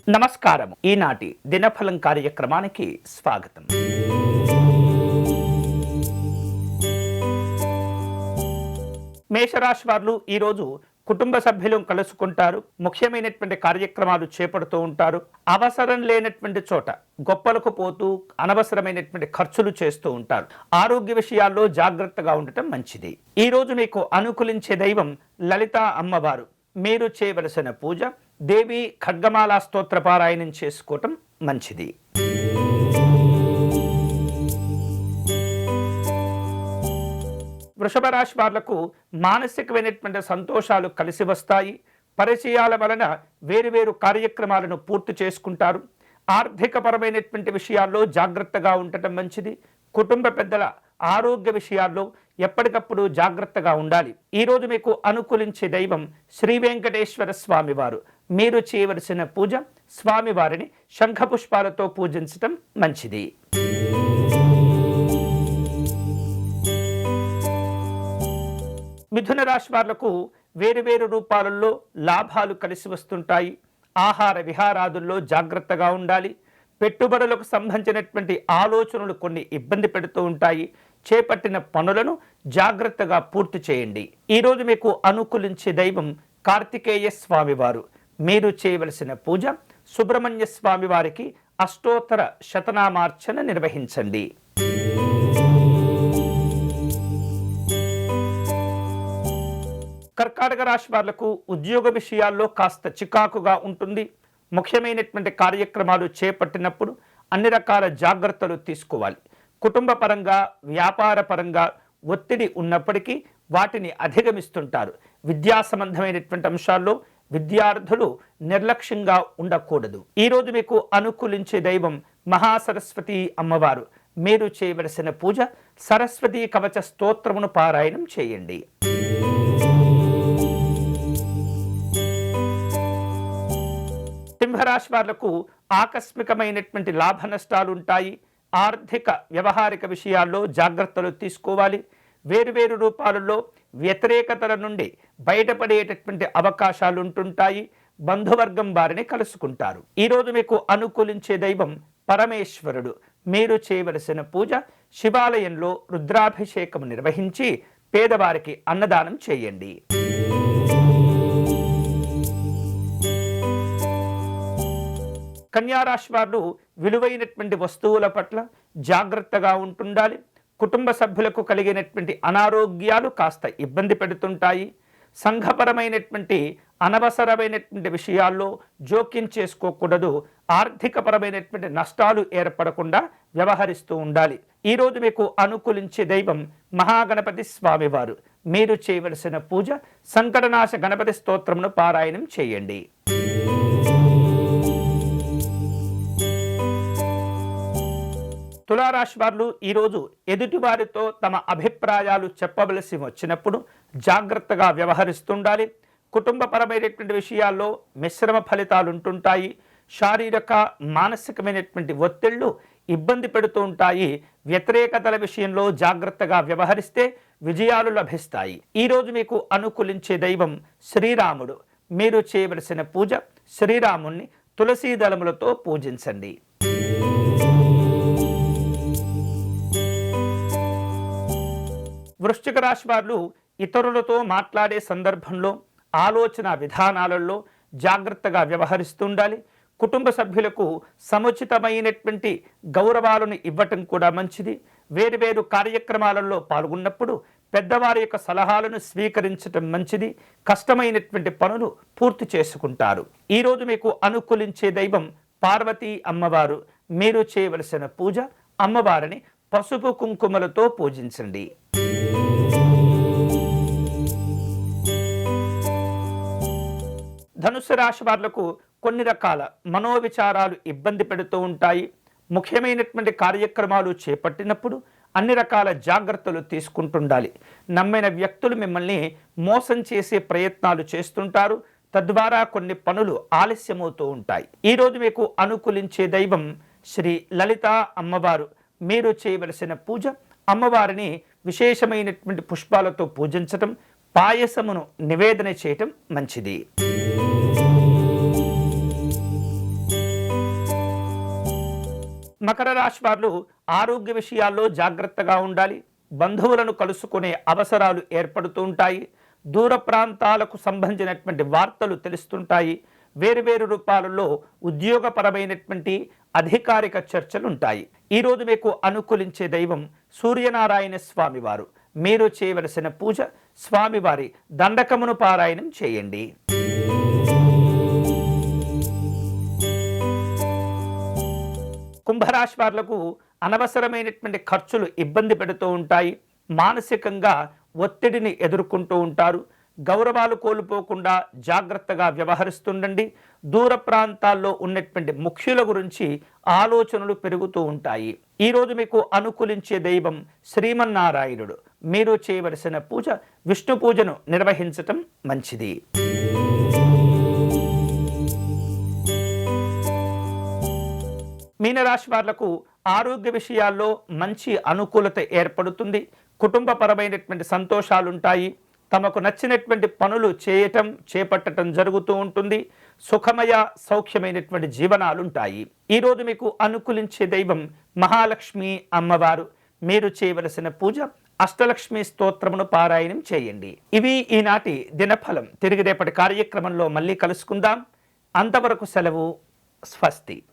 నమస్కారం. ఈనాటి దినఫలం కార్యక్రమానికి స్వాగతం. మేషరాశి వారు ఈరోజు కుటుంబ సభ్యులు కలుసుకుంటారు. ముఖ్యమైనటువంటి కార్యక్రమాలు చేపడుతూ ఉంటారు. అవసరం లేనటువంటి చోట గొప్పలకు పోతూ అనవసరమైనటువంటి ఖర్చులు చేస్తూ ఉంటారు. ఆరోగ్య విషయాల్లో జాగ్రత్తగా ఉండటం మంచిది. ఈ రోజు మీకు అనుకూలించే దైవం లలితా అమ్మవారు. మీరు చేయవలసిన పూజ దేవి ఖడ్గమాల స్తోత్ర పారాయణం చేసుకోవటం మంచిది. వృషభ రాశి వాళ్లకు మానసికమైనటువంటి సంతోషాలు కలిసి వస్తాయి. పరిచయాల వలన వేరువేరు కార్యక్రమాలను పూర్తి చేసుకుంటారు. ఆర్థికపరమైనటువంటి విషయాల్లో జాగ్రత్తగా ఉండటం మంచిది. కుటుంబ పెద్దల ఆరోగ్య విషయాల్లో ఎప్పటికప్పుడు జాగ్రత్తగా ఉండాలి. ఈరోజు మీకు అనుకూలించే దైవం శ్రీ వెంకటేశ్వర స్వామివారు. మీరు చేయవలసిన పూజ స్వామివారిని శంఖపుష్పాలతో పూజించటం మంచిది. మిథున రాశి వాళ్లకు వేరువేరు రూపాలలో లాభాలు కలిసి వస్తుంటాయి. ఆహార విహారాదుల్లో జాగ్రత్తగా ఉండాలి. పెట్టుబడులకు సంబంధించినటువంటి ఆలోచనలు కొన్ని ఇబ్బంది పెడుతూ ఉంటాయి. చేపట్టిన పనులను జాగ్రత్తగా పూర్తి చేయండి. ఈరోజు మీకు అనుకూలించే దైవం కార్తికేయ స్వామివారు. మీరు చేయవలసిన పూజ సుబ్రహ్మణ్య స్వామి వారికి అష్టోత్తర శతనామార్చన నిర్వహించండి. కర్కాటక రాశి వాళ్లకు ఉద్యోగ విషయాల్లో కాస్త చికాకుగా ఉంటుంది. ముఖ్యమైనటువంటి కార్యక్రమాలు చేపట్టినప్పుడు అన్ని రకాల జాగ్రత్తలు తీసుకోవాలి. కుటుంబ పరంగా వ్యాపార పరంగా ఒత్తిడి ఉన్నప్పటికీ వాటిని అధిగమిస్తుంటారు. విద్యా సంబంధమైనటువంటి అంశాల్లో విద్యార్థులు నిర్లక్ష్యంగా ఉండకూడదు. ఈరోజు మీకు అనుకూలించే దైవం మహాసరస్వతి అమ్మవారు. మీరు చేయవలసిన పూజ సరస్వతీ కవచ స్తోత్రమును పారాయణం చేయండి. సింహరాశి వాళ్లకు ఆకస్మికమైనటువంటి లాభ నష్టాలు ఉంటాయి. ఆర్థిక వ్యవహారిక విషయాల్లో జాగ్రత్తలు తీసుకోవాలి. వేరువేరు రూపాలలో వ్యతిరేకతల నుండి బయటపడేటటువంటి అవకాశాలు ఉంటుంటాయి. బంధువర్గం వారిని కలుసుకుంటారు. ఈరోజు మీకు అనుకూలించే దైవం పరమేశ్వరుడు. మీరు చేయవలసిన పూజ శివాలయంలో రుద్రాభిషేకం నిర్వహించి పేదవారికి అన్నదానం చేయండి. కన్యారాశి వారు విలువైనటువంటి వస్తువుల పట్ల జాగ్రత్తగా ఉంటుండాలి. కుటుంబ సభ్యులకు కలిగినటువంటి అనారోగ్యాలు కాస్త ఇబ్బంది పెడుతుంటాయి. సంఘపరమైనటువంటి అనవసరమైనటువంటి విషయాల్లో జోక్యం చేసుకోకూడదు. ఆర్థికపరమైనటువంటి నష్టాలు ఏర్పడకుండా వ్యవహరిస్తూ ఉండాలి. ఈరోజు మీకు అనుకూలించే దైవం మహాగణపతి స్వామివారు. మీరు చేయవలసిన పూజ సంకటనాశ గణపతి స్తోత్రమును పారాయణం చేయండి. తులారాశి వారు ఈరోజు ఎదుటివారితో తమ అభిప్రాయాలు చెప్పవలసి వచ్చినప్పుడు జాగ్రత్తగా వ్యవహరిస్తుండాలి. కుటుంబపరమైనటువంటి విషయాల్లో మిశ్రమ ఫలితాలు ఉంటుంటాయి. శారీరక మానసికమైనటువంటి ఒత్తిళ్లు ఇబ్బంది పెడుతూ ఉంటాయి. వ్యతిరేకతల విషయంలో జాగ్రత్తగా వ్యవహరిస్తే విజయాలు లభిస్తాయి. ఈరోజు మీకు అనుకూలించే దైవం శ్రీరాముడు. మీరు చేయవలసిన పూజ శ్రీరాముణ్ణి తులసీ దళములతో పూజించండి. వృశ్చిక రాశి వారు ఇతరులతో మాట్లాడే సందర్భంలో ఆలోచన విధానాలలో జాగ్రత్తగా వ్యవహరిస్తుండాలి. కుటుంబ సభ్యులకు సముచితమైనటువంటి గౌరవాలను ఇవ్వటం కూడా మంచిది. వేరువేరు కార్యక్రమాలలో పాల్గొన్నప్పుడు పెద్దవారి యొక్క సలహాలను స్వీకరించటం మంచిది. కష్టమైనటువంటి పనులు పూర్తి చేసుకుంటారు. ఈరోజు మీకు అనుకూలించే దైవం పార్వతీ అమ్మవారు. మీరు చేయవలసిన పూజ అమ్మవారిని పసుపు కుంకుమలతో పూజించండి. ధనుస్సు రాశి వాళ్లకు కొన్ని రకాల మనోవిచారాలు ఇబ్బంది పెడుతూ ఉంటాయి. ముఖ్యమైనటువంటి కార్యక్రమాలు చేపట్టినప్పుడు అన్ని రకాల జాగ్రత్తలు తీసుకుంటుండాలి. నమ్మిన వ్యక్తులు మిమ్మల్ని మోసం చేసే ప్రయత్నాలు చేస్తుంటారు. తద్వారా కొన్ని పనులు ఆలస్యమవుతూ ఉంటాయి. ఈరోజు మీకు అనుకూలించే దైవం శ్రీ లలితా అమ్మవారు. మీరు చేయవలసిన పూజ అమ్మవారిని విశేషమైనటువంటి పుష్పాలతో పూజించటం, పాయసమును నివేదన చేయటం మంచిది. మకర రాశి వారు ఆరోగ్య విషయాల్లో జాగ్రత్తగా ఉండాలి. బంధువులను కలుసుకునే అవసరాలు ఏర్పడుతూ ఉంటాయి. దూర ప్రాంతాలకు సంబంధించినటువంటి వార్తలు తెలుస్తుంటాయి. వేరువేరు రూపాలలో ఉద్యోగపరమైనటువంటి అధికారిక చర్చలు ఉంటాయి. ఈరోజు మీకు అనుకూలించే దైవం సూర్యనారాయణ స్వామి వారు. మీరు చేయవలసిన పూజ స్వామివారి దండకమును పారాయణం చేయండి. కుంభరాశి వారులకు అనవసరమైనటువంటి ఖర్చులు ఇబ్బంది పెడుతూ ఉంటాయి. మానసికంగా ఒత్తిడిని ఎదుర్కొంటూ ఉంటారు. గౌరవాలు కోల్పోకుండా జాగ్రత్తగా వ్యవహరిస్తుండండి. దూర ప్రాంతాల్లో ఉన్నటువంటి ముఖ్యుల గురించి ఆలోచనలు పెరుగుతూ ఉంటాయి. ఈరోజు మీకు అనుకూలించే దైవం శ్రీమన్నారాయణుడు. మీరు చేయవలసిన పూజ విష్ణు పూజను నిర్వహించటం మంచిది. మీనరాశి వాళ్లకు ఆరోగ్య విషయాల్లో మంచి అనుకూలత ఏర్పడుతుంది. కుటుంబపరమైనటువంటి సంతోషాలుంటాయి. తమకు నచ్చినటువంటి పనులు చేపట్టడం జరుగుతూ ఉంటుంది. సుఖమయ సౌఖ్యమైనటువంటి జీవనాలుంటాయి. ఈరోజు మీకు అనుకూలించే దైవం మహాలక్ష్మి అమ్మవారు. మీరు చేయవలసిన పూజ అష్టలక్ష్మి స్తోత్రమును పారాయణం చేయండి. ఇవి ఈనాటి దినఫలం. తిరిగి రేపటి కార్యక్రమంలో మళ్ళీ కలుసుకుందాం. అంతవరకు సెలవు. స్వస్తి.